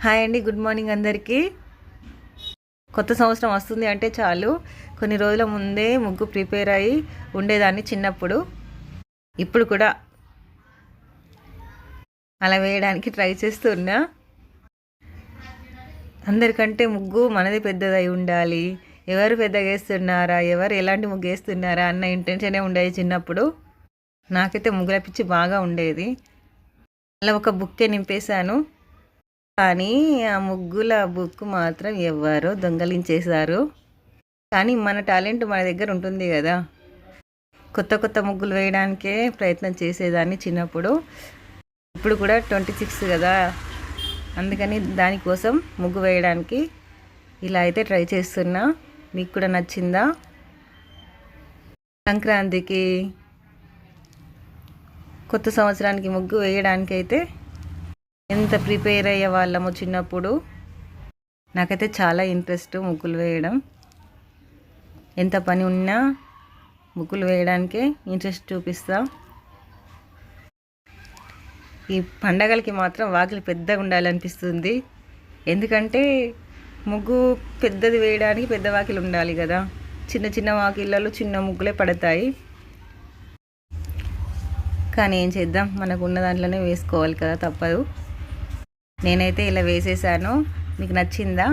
Hi అండి, good morning అందరికీ. కొత్త సంవత్సరం వస్తుంది అంటే చాలు కొన్ని రోజుల ముందే ముగ్గు ప్రిపేర్ అయ్యి ఉండేదాన్ని చిన్నప్పుడు. ఇప్పుడు కూడా అలా వేయడానికి ట్రై చేస్తున్నా. అందరికంటే ముగ్గు మనది పెద్దదై ఉండాలి, ఎవరు పెద్దగా వేస్తున్నారా, ఎవరు ఎలాంటి ముగ్గు వేస్తున్నారా అన్న ఇంటెన్షనే ఉండేది చిన్నప్పుడు. నాకైతే ముగ్గుల పిచ్చి బాగా ఉండేది. అలా ఒక బుక్కే నింపేశాను. కానీ ఆ ముగ్గుల బుక్ మాత్రం ఎవరో దొంగలించేశారు. కానీ మన టాలెంట్ మన దగ్గర ఉంటుంది కదా. కొత్త కొత్త ముగ్గులు వేయడానికే ప్రయత్నం చేసేదాన్ని చిన్నప్పుడు. ఇప్పుడు కూడా 26 కదా, అందుకని దానికోసం ముగ్గు వేయడానికి ఇలా అయితే ట్రై చేస్తున్నా. మీకు కూడా నచ్చిందా? సంక్రాంతికి, కొత్త సంవత్సరానికి ముగ్గు వేయడానికి అయితే ఎంత ప్రిపేర్ అయ్యే వాళ్ళము చిన్నప్పుడు. నాకైతే చాలా ఇంట్రెస్ట్ ముగ్గులు వేయడం. ఎంత పని ఉన్నా ముగ్గులు వేయడానికే ఇంట్రెస్ట్ చూపిస్తా. ఈ పండగలకి మాత్రం వాకిలి పెద్దగా ఉండాలనిపిస్తుంది. ఎందుకంటే ముగ్గు పెద్దది వేయడానికి పెద్ద వాకిలి ఉండాలి కదా. చిన్న చిన్న వాకిళ్ళలో చిన్న ముగ్గులే పడతాయి. కానీ ఏం చేద్దాం, మనకు ఉన్న దాంట్లోనే వేసుకోవాలి కదా, తప్పదు. నేనైతే ఇలా వేసేసాను. మీకు నచ్చిందా?